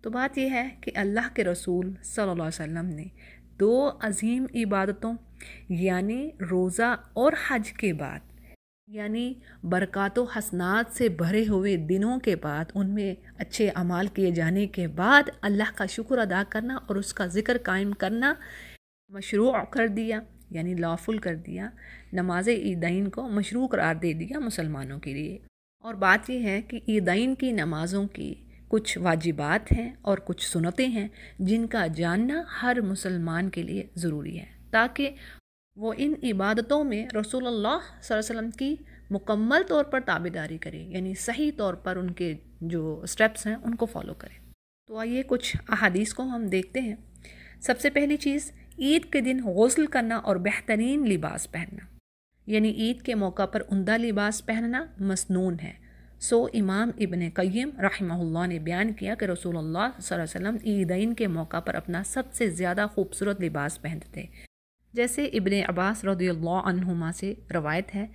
تو بات یہ ہے کہ اللہ کے رسول صلی اللہ علیہ وسلم نے دو عظیم عبادتوں یعنی روزہ اور حج کے بعد، یعنی برکات و حسنات سے بھرے ہوئے دنوں کے بعد، ان میں اچھے اعمال کیے جانے کے بعد اللہ کا شکر ادا کرنا اور اس کا ذکر قائم کرنا مشروع کر دیا، یعنی لافل کر دیا۔ نماز عیدین کو مشروع قرار دے دیا مسلمانوں کے لیے۔ اور بات یہ ہے کہ عیدین کی نمازوں کی کچھ واجبات ہیں اور کچھ سنتیں ہیں جن کا جاننا ہر مسلمان کے لیے ضروری ہے، تاکہ وہ ان عبادتوں میں رسول اللہ صلی اللہ علیہ وسلم کی مکمل طور پر تابعداری کرے، یعنی صحیح طور پر ان کے جو سٹیپس ہیں ان کو فالو کرے۔ تو آئیے کچھ احادیث کو ہم دیکھتے ہیں۔ سب سے پہلی چیز، عید کے دن غسل کرنا اور بہترین لباس پہننا، یعنی عید کے موقع پر عمدہ لباس پہننا مسنون ہے۔ امام ابن قیم رحمہ اللہ نے بیان کیا کہ رسول اللہ صلی اللہ علیہ وسلم عیدین کے موقع پر اپنا سب سے زیادہ خوبصورت لباس پہنتے تھے، جیسے ابن عباس رضی اللہ عنہما سے روایت ہے،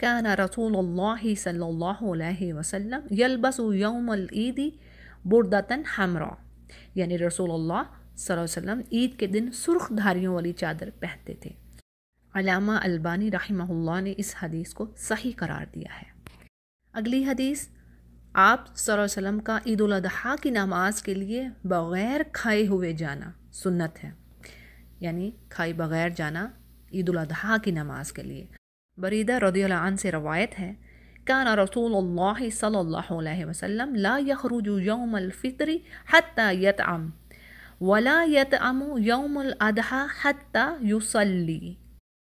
کان رسول اللہ صلی اللہ علیہ وسلم یلبس یوم العید بردۃ حمراء، یعنی رسول اللہ صلی اللہ علیہ وسلم عید کے دن سرخ دھاریوں والی چادر پہنتے تھے۔ علامہ البانی رحمہ اللہ نے اس حدیث کو صحیح قرار دیا ہے۔ اگلی حدیث، آپ صلی اللہ علیہ وسلم کا عید الاضحیٰ کی نماز کے لیے بغیر کھائے ہوئے جانا سنت ہے، یعنی کھائے بغیر جانا عید الاضحیٰ کی نماز کے لیے۔ بریدہ رضی اللہ عنہ سے روایت ہے، کان رسول اللہ صلی اللہ علیہ وسلم لا یخرج یوم الفطر حتی یطعم ولا یطعم یوم الاضحیٰ حتی یصلی۔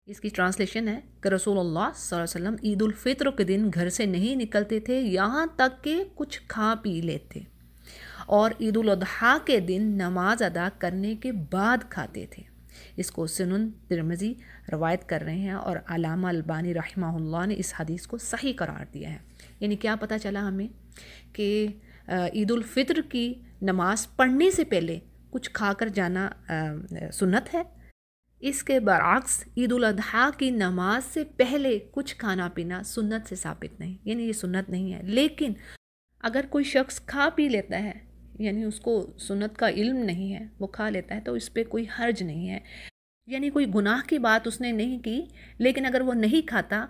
اس کی ٹرانسلیشن ہے کہ رسول اللہ صلی اللہ علیہ وسلم عید الفطر کے دن گھر سے نہیں نکلتے تھے یہاں تک کہ کچھ کھا پی لیتے، اور عید الاضحیٰ کے دن نماز ادا کرنے کے بعد کھاتے تھے۔ اس کو سنن ترمذی روایت کر رہے ہیں، اور علامہ البانی رحمہ اللہ نے اس حدیث کو صحیح قرار دیا ہے۔ یعنی کیا پتہ چلا ہمیں کہ عید الفطر کی نماز پڑھنے سے پہلے کچھ کھا کر جانا سنت ہے۔ اس کے برعکس عید الاضحیٰ کی نماز سے پہلے کچھ کھانا پینا سنت سے ثابت نہیں، یعنی یہ سنت نہیں ہے۔ لیکن اگر کوئی شخص کھا پی لیتا ہے، یعنی اس کو سنت کا علم نہیں ہے، وہ کھا لیتا ہے، تو اس پہ کوئی حرج نہیں ہے، یعنی کوئی گناہ کی بات اس نے نہیں کی، لیکن اگر وہ نہیں کھاتا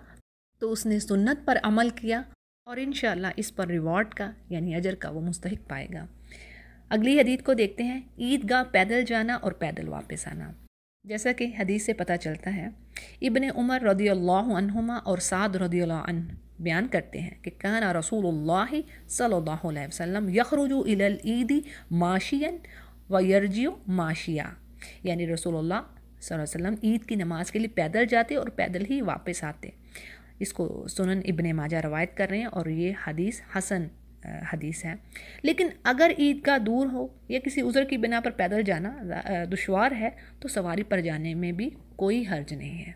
تو اس نے سنت پر عمل کیا، اور انشاءاللہ اس پر ریوارڈ کا یعنی اجر کا وہ مستحق پائے گا۔ اگلی حدیث کو دیکھتے ہیں، عیدگاہ پیدل جانا اور پیدل واپس آنا۔ جیسا کہ حدیث سے پتہ چلتا ہے، ابن عمر رضی اللہ عنہما اور سعد رضی اللہ عنہ بیان کرتے ہیں کہ کان رسول اللہ صلی اللہ علیہ وسلم یخرج الی العید ماشیا ویرجع ماشیا، یعنی رسول اللہ صلی اللہ علیہ وسلم عید کی نماز کے لیے پیدل جاتے اور پیدل ہی واپس آتے۔ اس کو سنن ابن ماجہ روایت کر رہے ہیں، اور یہ حدیث حسن حدیث ہے۔ لیکن اگر عیدگاہ دور ہو یا کسی عذر کی بنا پر پیدل جانا دشوار ہے تو سواری پر جانے میں بھی کوئی حرج نہیں ہے۔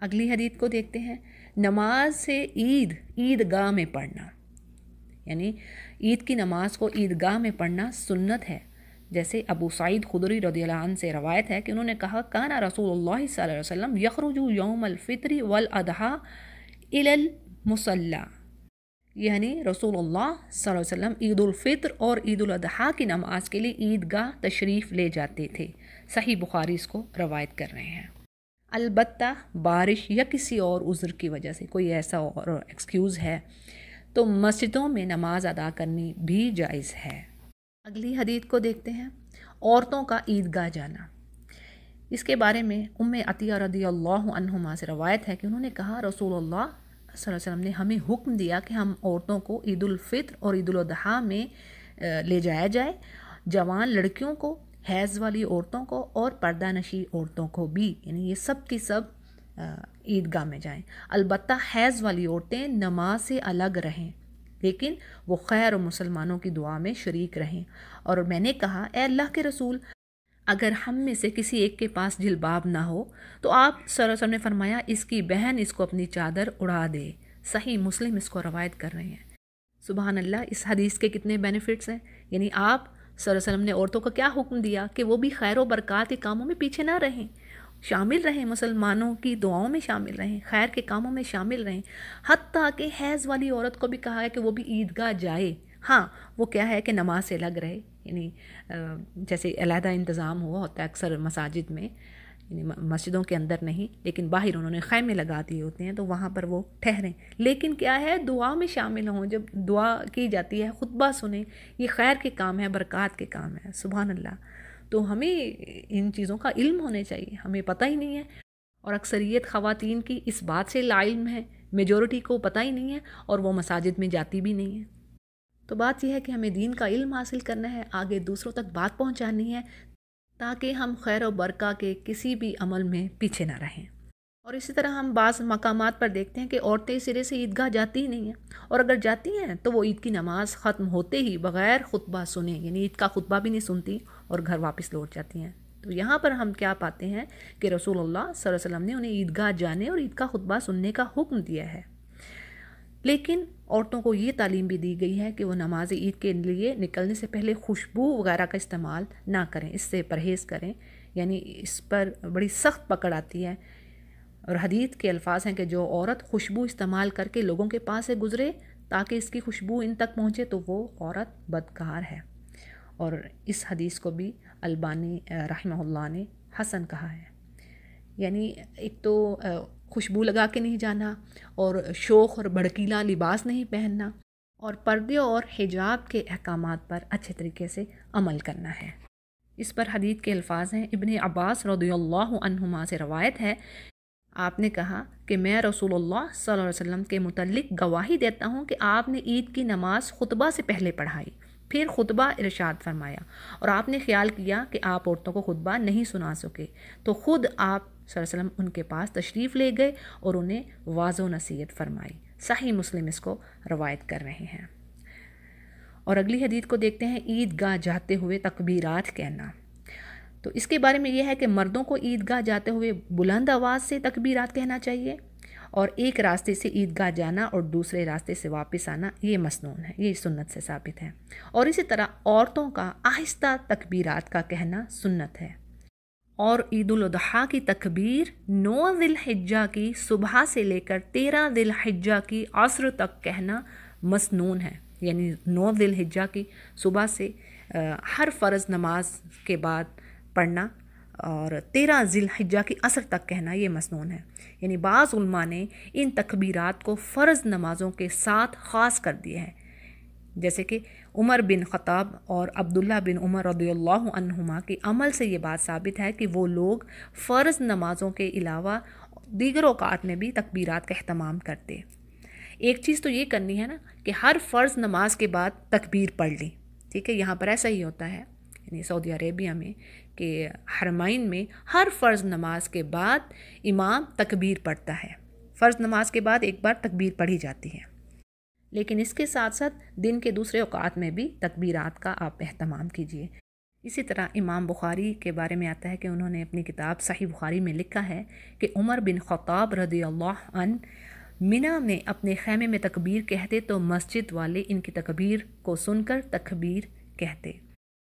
اگلی حدیث کو دیکھتے ہیں، نماز سے عیدگاہ میں پڑھنا، یعنی عید کی نماز کو عیدگاہ میں پڑھنا سنت ہے۔ جیسے ابو سعید خدری رضی اللہ عنہ سے روایت ہے کہ انہوں نے کہا، کان رسول اللہ صلی اللہ علیہ وسلم یخرج یوم الفطر والاضحیٰ الی المصلی، یعنی رسول اللہ صلی اللہ علیہ وسلم عید الفطر اور عید الاضحیٰ کی نماز کے لیے عیدگاہ تشریف لے جاتے تھے۔ صحیح بخاری اس کو روایت کر رہے ہیں۔ البتہ بارش یا کسی اور عذر کی وجہ سے کوئی ایسا اور ایکسکیوز ہے تو مسجدوں میں نماز ادا کرنی بھی جائز ہے۔ اگلی حدیث کو دیکھتے ہیں، عورتوں کا عیدگاہ جانا۔ اس کے بارے میں ام عطیہ رضی اللہ عنہما سے روایت ہے کہ انہوں نے کہا، رسول اللہ صلی اللہ علیہ وسلم نے ہمیں حکم دیا کہ ہم عورتوں کو عید الفطر اور عید الاضحیٰ میں لے جایا جائے، جوان لڑکیوں کو، حیض والی عورتوں کو اور پردہ نشی عورتوں کو بھی، یعنی یہ سب کی سب عیدگاہ میں جائیں۔ البتہ حیض والی عورتیں نماز سے الگ رہیں، لیکن وہ خیر و مسلمانوں کی دعا میں شریک رہیں۔ اور میں نے کہا، اے اللہ کے رسول، اگر ہم میں سے کسی ایک کے پاس جلباب نہ ہو تو آپ صلی اللہ علیہ وسلم نے فرمایا، اس کی بہن اس کو اپنی چادر اڑا دے۔ صحیح مسلم اس کو روایت کر رہے ہیں۔ سبحان اللہ، اس حدیث کے کتنے بینیفٹس ہیں۔ یعنی آپ صلی اللہ علیہ وسلم نے عورتوں کو کیا حکم دیا کہ وہ بھی خیر و برکات کے کاموں میں پیچھے نہ رہیں، شامل رہیں، مسلمانوں کی دعاؤں میں شامل رہیں، خیر کے کاموں میں شامل رہیں۔ حتیٰ کہ حیض والی عورت کو بھی کہا ہے کہ وہ بھی عیدگاہ جائے، ہاں وہ کیا ہے کہ نماز سے الگ رہے، یعنی جیسے علیحدہ انتظام ہوا ہوتا ہے اکثر مساجد میں، یعنی مسجدوں کے اندر نہیں لیکن باہر انہوں نے خیمے لگا دیے ہوتے ہیں تو وہاں پر وہ ٹھہریں، لیکن کیا ہے دعا میں شامل ہوں، جب دعا کی جاتی ہے خطبہ سنیں، یہ خیر کے کام ہے، برکات کے کام ہے، سبحان اللہ۔ تو ہمیں ان چیزوں کا علم ہونے چاہیے، ہمیں پتہ ہی نہیں ہے، اور اکثریت خواتین کی اس بات سے لا علم ہے، میجورٹی کو پتہ ہی نہیں ہے اور وہ مساجد میں جاتی بھی نہیں ہے۔ تو بات یہ ہے کہ ہمیں دین کا علم حاصل کرنا ہے، آگے دوسروں تک بات پہنچانی ہے تاکہ ہم خیر و برکہ کے کسی بھی عمل میں پیچھے نہ رہیں۔ اور اسی طرح ہم بعض مقامات پر دیکھتے ہیں کہ عورتیں سرے سے عیدگاہ جاتی ہی نہیں ہیں، اور اگر جاتی ہیں تو وہ عید کی نماز ختم ہوتے ہی بغیر خطبہ سنے، یعنی عید کا خطبہ بھی نہیں سنتی اور گھر واپس لوٹ جاتی ہیں۔ تو یہاں پر ہم کیا پاتے ہیں کہ رسول اللہ صلی اللہ علیہ وسلم نے انہیں عیدگاہ جانے اور عید کا خطبہ سننے کا حکم دیا ہے، لیکن عورتوں کو یہ تعلیم بھی دی گئی ہے کہ وہ نماز عید کے لیے نکلنے سے پہلے خوشبو وغیرہ کا استعمال نہ کریں، اس سے پرہیز کریں، یعنی اس پر بڑی سخت پکڑ آتی ہے، اور حدیث کے الفاظ ہیں کہ جو عورت خوشبو استعمال کر کے لوگوں کے پاس سے گزرے تاکہ اس کی خوشبو ان تک پہنچے تو وہ عورت بدکار ہے، اور اس حدیث کو بھی البانی رحمہ اللہ نے حسن کہا ہے۔ یعنی ایک تو خوشبو لگا کے نہیں جانا، اور شوخ اور بھڑکیلا لباس نہیں پہننا، اور پردے اور حجاب کے احکامات پر اچھے طریقے سے عمل کرنا ہے۔ اس پر حدیث کے الفاظ ہیں، ابن عباس رضی اللہ عنہما سے روایت ہے، آپ نے کہا کہ میں رسول اللہ صلی اللہ علیہ وسلم کے متعلق گواہی دیتا ہوں کہ آپ نے عید کی نماز خطبہ سے پہلے پڑھائی، پھر خطبہ ارشاد فرمایا، اور آپ نے خیال کیا کہ آپ عورتوں کو خطبہ نہیں سنا سکے تو خود آپ صلی اللہ علیہ وسلم ان کے پاس تشریف لے گئے اور انہیں واضح و نصیحت فرمائی۔ صحیح مسلم اس کو روایت کر رہے ہیں۔ اور اگلی حدیث کو دیکھتے ہیں، عید گاہ جاتے ہوئے تکبیرات کہنا۔ تو اس کے بارے میں یہ ہے کہ مردوں کو عید گاہ جاتے ہوئے بلند آواز سے تکبیرات کہنا چاہیے، اور ایک راستے سے عید گاہ جانا اور دوسرے راستے سے واپس آنا یہ مسنون ہے، یہ سنت سے ثابت ہے۔ اور اسی طرح عورتوں کا آہستہ تکبیرات کا کہنا سنت ہے، اور عید الاضحیٰ کی تکبیر 9 ذی الحجہ کی صبح سے لے کر 13 ذی الحجہ کی عصر تک کہنا مسنون ہے، یعنی 9 ذی الحجہ کی صبح سے ہر فرض نماز کے بعد پڑھنا اور 13 ذی الحجہ کی عصر تک کہنا یہ مسنون ہے۔ یعنی بعض علماء نے ان تکبیرات کو فرض نمازوں کے ساتھ خاص کر دیا ہے، جیسے کہ عمر بن خطاب اور عبداللہ بن عمر رضی اللہ عنہما کے عمل سے یہ بات ثابت ہے کہ وہ لوگ فرض نمازوں کے علاوہ دیگر اوقات میں بھی تکبیرات کا اہتمام کرتے۔ ایک چیز تو یہ کرنی ہے نا کہ ہر فرض نماز کے بعد تکبیر پڑھ لی، ٹھیک ہے، یہاں پر ایسا ہی ہوتا ہے، یعنی سعودی عربیہ میں کہ حرمین میں ہر فرض نماز کے بعد امام تکبیر پڑھتا ہے، فرض نماز کے بعد ایک بار تکبیر پڑھی جاتی ہے، لیکن اس کے ساتھ ساتھ دن کے دوسرے اوقات میں بھی تکبیرات کا آپ اہتمام کیجیے۔ اسی طرح امام بخاری کے بارے میں آتا ہے کہ انہوں نے اپنی کتاب صحیح بخاری میں لکھا ہے کہ عمر بن خطاب رضی اللہ عنہ منی میں اپنے خیمے میں تکبیر کہتے تو مسجد والے ان کی تکبیر کو سن کر تکبیر کہتے۔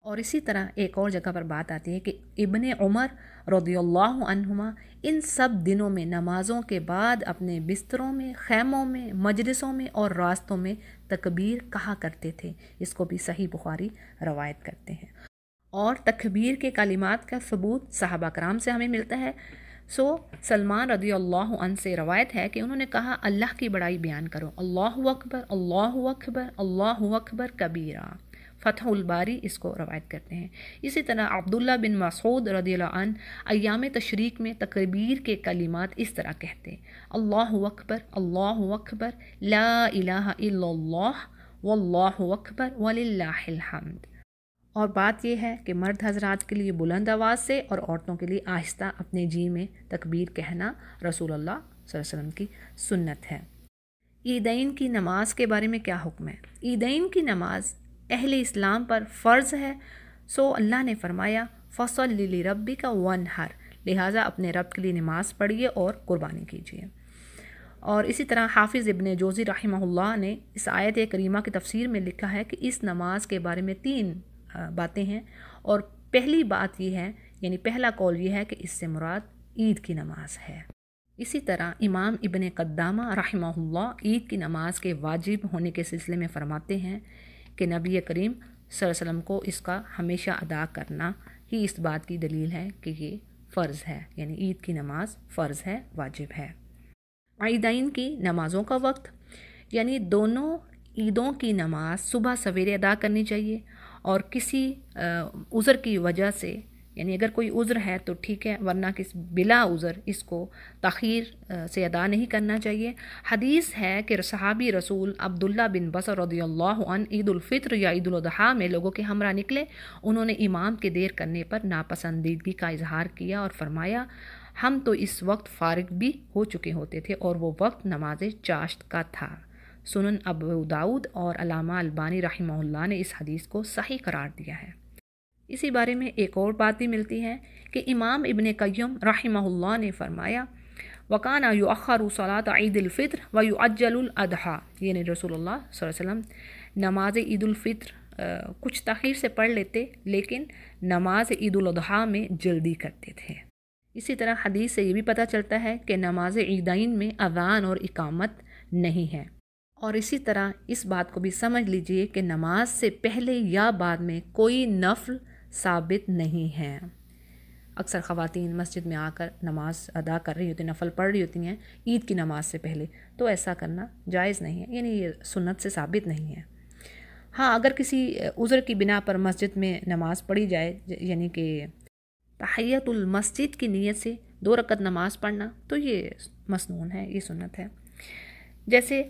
اور اسی طرح ایک اور جگہ پر بات آتی ہے کہ ابن عمر رضی اللہ عنہما ان سب دنوں میں نمازوں کے بعد اپنے بستروں میں، خیموں میں، مجلسوں میں اور راستوں میں تکبیر کہا کرتے تھے، اس کو بھی صحیح بخاری روایت کرتے ہیں۔ اور تکبیر کے کلمات کا ثبوت صحابہ کرام سے ہمیں ملتا ہے۔ سلمان رضی اللہ عنہ سے روایت ہے کہ انہوں نے کہا، اللہ کی بڑائی بیان کرو، اللہ اکبر اللہ اکبر اللہ اکبر کبیرہ۔ فتح الباری اس کو روایت کرتے ہیں۔ اسی طرح عبداللہ بن مسعود رضی اللہ عنہ ایام تشریق میں تکبیر کے کلمات اس طرح کہتے، اللہ اکبر لا الہ الا اللہ واللہ اکبر وللہ الحمد۔ اور بات یہ ہے کہ مرد حضرات کے لیے بلند آواز سے اور عورتوں کے لیے آہستہ اپنے جی میں تکبیر کہنا رسول اللہ صلی اللہ علیہ وسلم کی سنت ہے۔ عیدین کی نماز کے بارے میں کیا حکم ہے؟ عیدین کی نماز اہل اسلام پر فرض ہے، اللہ نے فرمایا فصل لربک وانحر، لہٰذا اپنے رب کے لیے نماز پڑھیے اور قربانی کیجیے۔ اور اسی طرح حافظ ابن جوزی رحمہ اللہ نے اس آیت کریمہ کی تفسیر میں لکھا ہے کہ اس نماز کے بارے میں 3 باتیں ہیں، اور پہلی بات یہ ہے، یعنی پہلا قول یہ ہے کہ اس سے مراد عید کی نماز ہے۔ اسی طرح امام ابن قدامہ رحمہ اللہ عید کی نماز کے واجب ہونے کے سلسلے میں فرماتے ہیں کہ نبی کریم صلی اللہ علیہ وسلم کو اس کا ہمیشہ ادا کرنا ہی اس بات کی دلیل ہے کہ یہ فرض ہے، یعنی عید کی نماز فرض ہے، واجب ہے۔ عیدین کی نمازوں کا وقت، یعنی دونوں عیدوں کی نماز صبح سویرے ادا کرنی چاہیے، اور کسی عذر کی وجہ سے، یعنی اگر کوئی عذر ہے تو ٹھیک ہے، ورنہ بلا عذر اس کو تاخیر سے ادا نہیں کرنا چاہیے۔ حدیث ہے کہ صحابی رسول عبداللہ بن بصر رضی اللہ عنہ عید الفطر یا عید الاضحیٰ میں لوگوں کے ہمراہ نکلے۔ انہوں نے امام کے دیر کرنے پر ناپسندیدگی کا اظہار کیا اور فرمایا، ہم تو اس وقت فارغ بھی ہو چکے ہوتے تھے اور وہ وقت نماز چاشت کا تھا۔ سنن ابو داؤد اور علامہ البانی رحمہ اللہ نے اس حدیث کو صحیح قرار دیا ہے۔ اسی بارے میں ایک اور بات بھی ملتی ہے کہ امام ابن قیم رحمہ اللہ نے فرمایا، وَكَانَ يُؤَخَّرُ صَلَاةَ عِيدِ الْفِطْرِ وَيُعَجَّلُ الْأَضْحَىٰ، یعنی رسول اللہ صلی اللہ علیہ وسلم نماز عید الفطر کچھ تاخیر سے پڑھ لیتے، لیکن نماز عید الاضحیٰ میں جلدی کرتے تھے۔ اسی طرح حدیث سے یہ بھی پتہ چلتا ہے کہ نماز عیدین میں اذان اور اقامت نہیں ہے، اور اسی طرح اس بات کو بھی سمجھ لیجئے کہ نماز سے پہلے یا بعد میں کوئی نفل ثابت نہیں ہے۔ اکثر خواتین مسجد میں آ کر نماز ادا کر رہی ہوتی ہیں، نفل پڑھ رہی ہوتی ہیں عید کی نماز سے پہلے، تو ایسا کرنا جائز نہیں ہے، یعنی یہ سنت سے ثابت نہیں ہے۔ ہاں، اگر کسی عذر کی بنا پر مسجد میں نماز پڑھی جائے، یعنی کہ تحیت المسجد کی نیت سے 2 رکعت نماز پڑھنا، تو یہ مسنون ہے، یہ سنت ہے۔ جیسے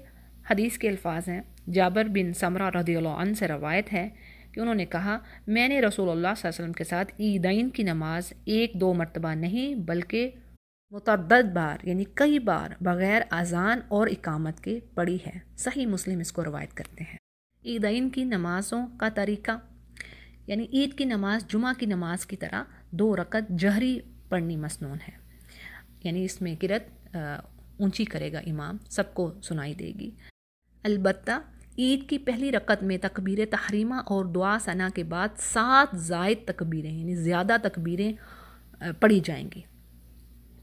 حدیث کے الفاظ ہیں، جابر بن سمرہ رضی اللہ عنہ سے روایت ہے کہ انہوں نے کہا، میں نے رسول اللہ صلی اللہ علیہ وسلم کے ساتھ عیدین کی نماز 1-2 مرتبہ نہیں بلکہ متعدد بار، یعنی کئی بار بغیر اذان اور اقامت کے پڑھی ہے۔ صحیح مسلم اس کو روایت کرتے ہیں۔ عیدین کی نمازوں کا طریقہ، یعنی عید کی نماز جمعہ کی نماز کی طرح 2 رکعت جہری پڑھنی مسنون ہے، یعنی اس میں قرأت اونچی کرے گا امام، سب کو سنائی دے گی۔ البتہ عید کی پہلی رکعت میں تکبیر تحریمہ اور دعا ثنا کے بعد 7 زائد تکبیریں، یعنی زیادہ تکبیریں پڑھی جائیں گی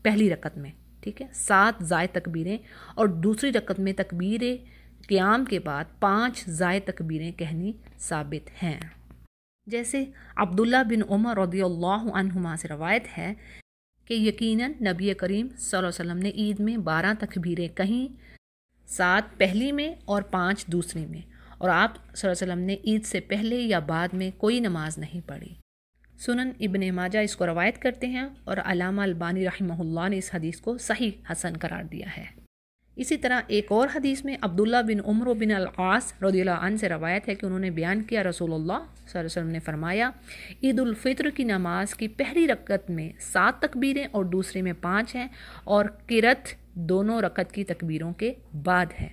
پہلی رکعت میں، ٹھیک ہے، 7 زائد تکبیریں، اور دوسری رکعت میں تکبیر قیام کے بعد 5 زائد تکبیریں کہنی ثابت ہیں۔ جیسے عبداللہ بن عمر رضی اللہ عنہما سے روایت ہے کہ یقیناً نبی کریم صلی اللہ علیہ وسلم نے عید میں 12 تکبیریں کہیں، 7 پہلی میں اور 5 دوسری میں، اور آپ صلی اللہ علیہ وسلم نے عید سے پہلے یا بعد میں کوئی نماز نہیں پڑھی۔ سنن ابن ماجہ اس کو روایت کرتے ہیں، اور علامہ البانی رحمہ اللہ نے اس حدیث کو صحیح حسن قرار دیا ہے۔ اسی طرح ایک اور حدیث میں عبداللہ بن عمرو بن العاص رضی اللہ عنہ سے روایت ہے کہ انہوں نے بیان کیا، رسول اللہ صلی اللہ علیہ وسلم نے فرمایا، عید الفطر کی نماز کی پہلی رکعت میں 7 تکبیریں اور دوسری میں 5 ہیں، اور قرأت دونوں رکعت کی تکبیروں کے بعد ہے۔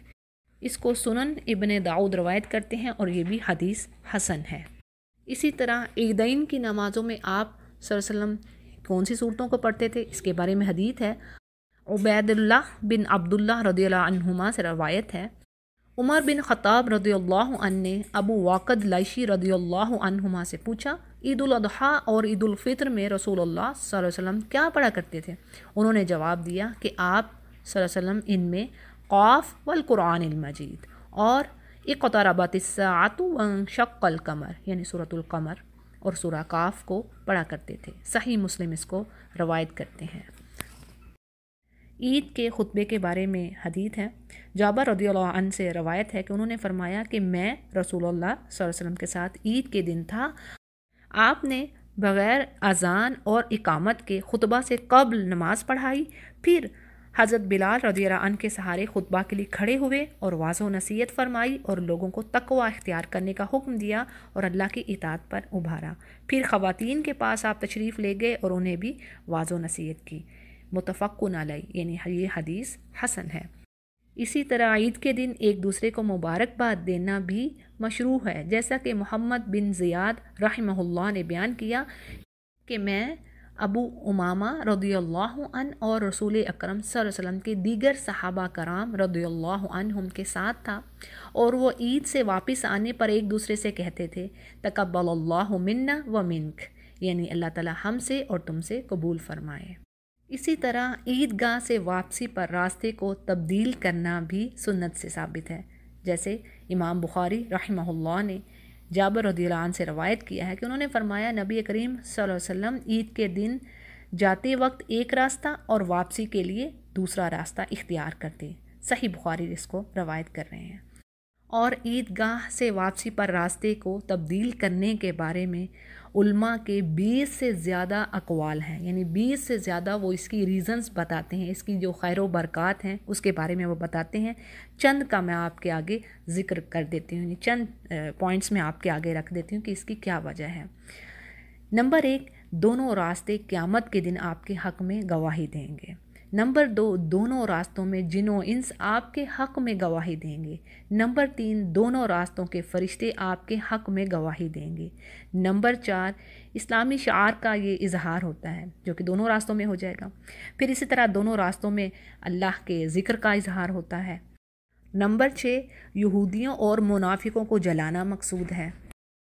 اس کو سنن ابن داؤد روایت کرتے ہیں، اور یہ بھی حدیث حسن ہے۔ اسی طرح عیدین کی نمازوں میں آپ صلی اللہ علیہ وسلم کون سی صورتوں کو پڑھتے تھے، اس کے بارے میں حدیث ہے۔ عبید اللہ بن عبداللہ رضی اللہ عنہما سے روایت ہے، عمر بن خطاب رضی اللہ عنہ نے ابو واقد لائشی رضی اللہ عنہما سے پوچھا، عید الاضحیٰ اور عید الفطر میں رسول اللہ صلی اللہ علیہ وسلم کیا پڑھا کرتے تھے؟ انہوں نے جواب دیا کہ آپ صلی اللہ علیہ وسلم ان میں قاف والقرآن المجید اور اقتربت الساعۃ وانشق القمر، یعنی سورۃ القمر اور سورہ قاف کو پڑھا کرتے تھے۔ صحیح مسلم اس کو روایت کرتے ہیں۔ عید کے خطبے کے بارے میں حدیث ہے، جابر رضی اللہ عنہ سے روایت ہے کہ انہوں نے فرمایا کہ میں رسول اللہ صلی اللہ علیہ وسلم کے ساتھ عید کے دن تھا، آپ نے بغیر اذان اور اقامت کے خطبہ سے قبل نماز پڑھائی، پھر حضرت بلال رضی اللہ عنہ کے سہارے خطبہ کے لیے کھڑے ہوئے اور واضح و نصیحت فرمائی اور لوگوں کو تقوی اختیار کرنے کا حکم دیا اور اللہ کی اطاعت پر ابھارا۔ پھر خواتین کے پاس آپ تشریف لے گئے اور انہیں بھی واضح و نصیحت کی۔ متفقن علیہ، یعنی یہ حدیث حسن ہے۔ اسی طرح عید کے دن ایک دوسرے کو مبارکباد دینا بھی مشروع ہے، جیسا کہ محمد بن زیاد رحمہ اللہ نے بیان کیا کہ میں ابو امامہ رضی اللہ عنہ اور رسول اکرم صلی اللہ علیہ وسلم کے دیگر صحابہ کرام رضی اللہ عنہم کے ساتھ تھا، اور وہ عید سے واپس آنے پر ایک دوسرے سے کہتے تھے، تقبل اللہ منا و منک، یعنی اللہ تعالی ہم سے اور تم سے قبول فرمائے۔ اسی طرح عیدگاہ سے واپسی پر راستے کو تبدیل کرنا بھی سنت سے ثابت ہے، جیسے امام بخاری رحمہ اللہ نے جابر رضی اللہ عنہ سے روایت کیا ہے کہ انہوں نے فرمایا نبی کریم صلی اللہ علیہ وسلم عید کے دن جاتے وقت ایک راستہ اور واپسی کے لیے دوسرا راستہ اختیار کرتے. صحیح بخاری اس کو روایت کر رہے ہیں. اور عیدگاہ سے واپسی پر راستے کو تبدیل کرنے کے بارے میں علماء کے 20 سے زیادہ اقوال ہیں، یعنی 20 سے زیادہ وہ اس کی ریزنز بتاتے ہیں، اس کی جو خیر و برکات ہیں اس کے بارے میں وہ بتاتے ہیں. چند کا میں آپ کے آگے ذکر کر دیتی ہوں، یعنی چند پوائنٹس میں آپ کے آگے رکھ دیتی ہوں کہ اس کی کیا وجہ ہے. نمبر 1، دونوں راستے قیامت کے دن آپ کے حق میں گواہی دیں گے. نمبر 2، دونوں راستوں میں جن و انس آپ کے حق میں گواہی دیں گے. نمبر 3، دونوں راستوں کے فرشتے آپ کے حق میں گواہی دیں گے. نمبر 4، اسلامی شعار کا یہ اظہار ہوتا ہے جو کہ دونوں راستوں میں ہو جائے گا. پھر اسی طرح دونوں راستوں میں اللہ کے ذکر کا اظہار ہوتا ہے. نمبر 6، یہودیوں اور منافقوں کو جلانا مقصود ہے.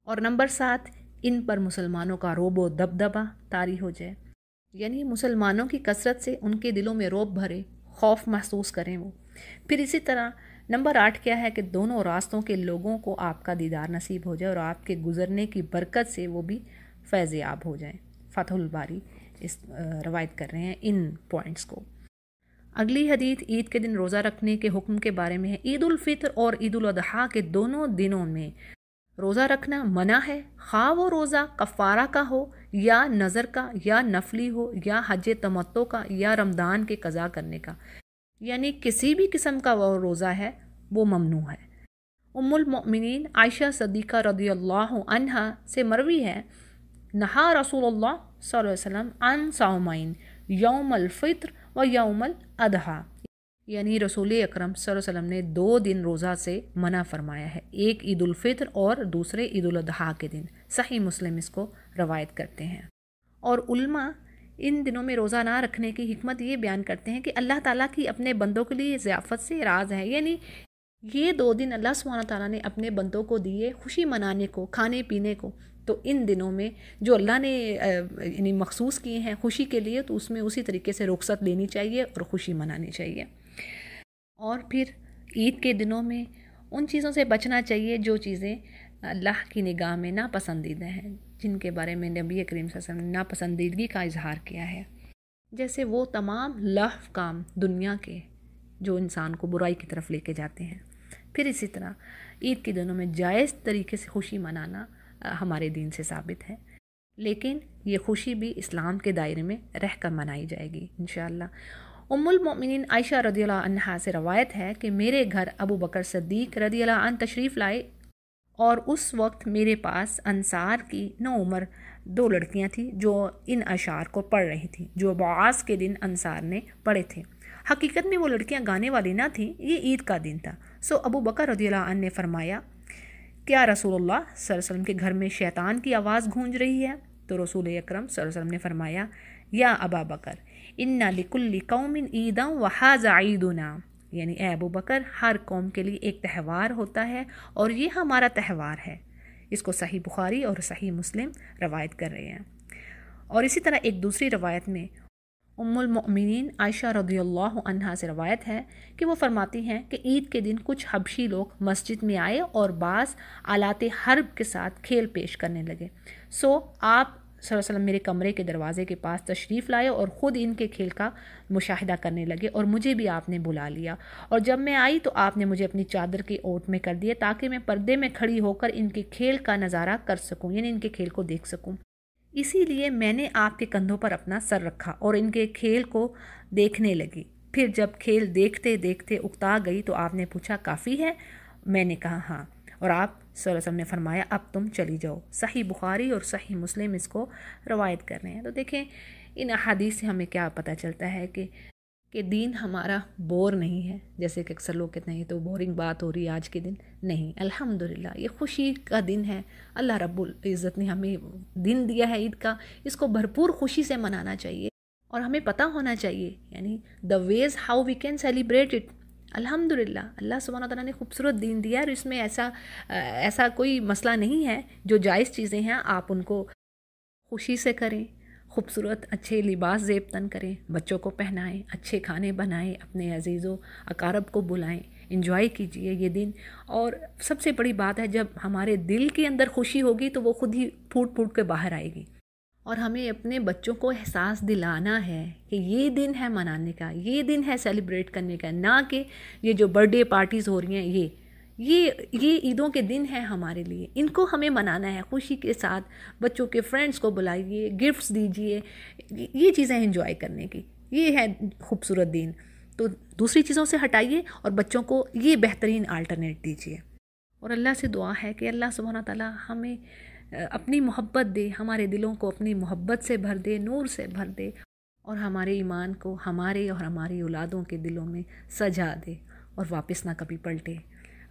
اور نمبر 7، ان پر مسلمانوں کا رعب و دبدبہ طاری ہو جائے، یعنی مسلمانوں کی کثرت سے ان کے دلوں میں رعب بھرے، خوف محسوس کریں وہ. پھر اسی طرح نمبر 8 کیا ہے کہ دونوں راستوں کے لوگوں کو آپ کا دیدار نصیب ہو جائے اور آپ کے گزرنے کی برکت سے وہ بھی فیض یاب ہو جائیں. فتح الباری اس روایت کر رہے ہیں ان پوائنٹس کو. اگلی حدیث عید کے دن روزہ رکھنے کے حکم کے بارے میں ہے. عید الفطر اور عید الاضحیٰ کے دونوں دنوں میں روزہ رکھنا منع ہے، خواہ وہ روزہ کفارہ کا ہو یا نظر کا یا نفلی ہو یا حج تمتع کا یا رمضان کے قضا کرنے کا، یعنی کسی بھی قسم کا وہ روزہ ہے وہ ممنوع ہے. ام المؤمنین عائشہ صدیقہ رضی اللہ عنہا سے مروی ہے نہا رسول اللہ صلی اللہ علیہ وسلم عن صومین یوم الفطر و یوم الاضحیٰ، یعنی رسول اکرم صلی اللہ علیہ وسلم نے 2 دن روزہ سے منع فرمایا ہے، ایک عید الفطر اور دوسرے عید الاضحیٰ کے دن. صحیح مسلم اس کو روایت کرتے ہیں. اور علماء ان دنوں میں روزہ نہ رکھنے کی حکمت یہ بیان کرتے ہیں کہ اللہ تعالیٰ کی اپنے بندوں کے لیے ضیافت سے راز ہے، یعنی یہ 2 دن اللہ سبحانہ تعالیٰ نے اپنے بندوں کو دیے خوشی منانے کو، کھانے پینے کو. تو ان دنوں میں جو اللہ نے یعنی مخصوص کیے ہیں خوشی کے لیے، تو اس میں اسی طریقے سے رخصت لینی چاہیے اور خوشی منانی چاہیے. اور پھر عید کے دنوں میں ان چیزوں سے بچنا چاہیے جو چیزیں اللہ کی نگاہ میں ناپسندیدہ ہیں، جن کے بارے میں نبی کریم صلی اللہ علیہ وسلم نے ناپسندیدگی کا اظہار کیا ہے، جیسے وہ تمام لہو کام دنیا کے جو انسان کو برائی کی طرف لے کے جاتے ہیں. پھر اسی طرح عید کے دنوں میں جائز طریقے سے خوشی منانا ہمارے دین سے ثابت ہے، لیکن یہ خوشی بھی اسلام کے دائرے میں رہ کر منائی جائے گی انشاءاللہ. ام المؤمنین عائشہ رضی اللہ عنہا سے روایت ہے کہ میرے گھر ابو بکر صدیق رضی اللہ عنہ تشریف لائے اور اس وقت میرے پاس انصار کی نوعمر 2 لڑکیاں تھیں جو ان اشعار کو پڑھ رہی تھیں جو بعاث کے دن انصار نے پڑھے تھے. حقیقت میں وہ لڑکیاں گانے والی نہ تھیں، یہ عید کا دن تھا. سو ابو بکر رضی اللہ عنہ نے فرمایا کیا رسول اللہ صلی اللہ علیہ وسلم کے گھر میں شیطان کی آواز گونج رہی ہے؟ تو رسول اکرم صلی اللہ علیہ وسلم نے فرمایا یا ابا بکر ان لکل قوم عیدا وہذا عیدنا، یعنی اے ابو بکر ہر قوم کے لیے ایک تہوار ہوتا ہے اور یہ ہمارا تہوار ہے. اس کو صحیح بخاری اور صحیح مسلم روایت کر رہے ہیں. اور اسی طرح ایک دوسری روایت میں ام المؤمنین عائشہ رضی اللہ عنہا سے روایت ہے کہ وہ فرماتی ہیں کہ عید کے دن کچھ حبشی لوگ مسجد میں آئے اور بعض آلات حرب کے ساتھ کھیل پیش کرنے لگے. سو آپ صلی اللہ علیہ وسلم میرے کمرے کے دروازے کے پاس تشریف لائے اور خود ان کے کھیل کا مشاہدہ کرنے لگے اور مجھے بھی آپ نے بلا لیا، اور جب میں آئی تو آپ نے مجھے اپنی چادر کی اوٹ میں کر دیا تاکہ میں پردے میں کھڑی ہو کر ان کے کھیل کا نظارہ کر سکوں، یعنی ان کے کھیل کو دیکھ سکوں. اسی لیے میں نے آپ کے کندھوں پر اپنا سر رکھا اور ان کے کھیل کو دیکھنے لگی. پھر جب کھیل دیکھتے دیکھتے اکتا گئی تو آپ نے پوچھا کافی ہے؟ میں نے کہا ہاں، اور آپ صلی اللہ علیہ وسلم نے فرمایا اب تم چلی جاؤ. صحیح بخاری اور صحیح مسلم اس کو روایت کر رہے ہیں. تو دیکھیں ان احادیث سے ہمیں کیا پتہ چلتا ہے کہ دین ہمارا بور نہیں ہے، جیسے کہ اکثر لوگ کہتے ہیں یہ تو بورنگ بات ہو رہی ہے آج کے دن. نہیں، الحمدللہ یہ خوشی کا دن ہے. اللہ رب العزت نے ہمیں دن دیا ہے عید کا، اس کو بھرپور خوشی سے منانا چاہیے اور ہمیں پتہ ہونا چاہیے یعنی the ways how we can celebrate it. الحمدللہ اللہ سبحانہ تعالیٰ نے خوبصورت دین دیا ہے اور اس میں ایسا کوئی مسئلہ نہیں ہے. جو جائز چیزیں ہیں آپ ان کو خوشی سے کریں، خوبصورت اچھے لباس زیب تن کریں، بچوں کو پہنائیں، اچھے کھانے بنائیں، اپنے عزیز و اقارب کو بلائیں. انجوائے کیجئے یہ دن. اور سب سے بڑی بات ہے، جب ہمارے دل کے اندر خوشی ہوگی تو وہ خود ہی پھوٹ پھوٹ کے باہر آئے گی. اور ہمیں اپنے بچوں کو احساس دلانا ہے کہ یہ دن ہے منانے کا، یہ دن ہے سیلیبریٹ کرنے کا، نہ کہ یہ جو برتھ ڈے پارٹیز ہو رہی ہیں یہ عیدوں کے دن ہیں ہمارے لیے. ان کو ہمیں منانا ہے خوشی کے ساتھ. بچوں کے فرینڈس کو بلائیے، گفٹس دیجئے، یہ چیزیں انجوائے کرنے کی. یہ ہے خوبصورت دن. تو دوسری چیزوں سے ہٹائیے اور بچوں کو یہ بہترین آلٹرنیٹ دیجئے. اور اللہ سے دعا ہے کہ اللہ سبحانہ تعالیٰ ہمیں اپنی محبت دے، ہمارے دلوں کو اپنی محبت سے بھر دے، نور سے بھر دے، اور ہمارے ایمان کو ہمارے اور ہماری اولادوں کے دلوں میں سجا دے اور واپس نہ کبھی پلٹے.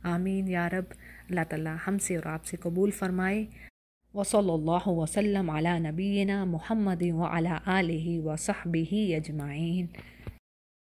آمین یا رب. اللہ تعالیٰ ہم سے اور آپ سے قبول فرمائے. وصلی اللہ وسلم علی نبینا محمد وعلی آلہ وصحبہ اجمعین.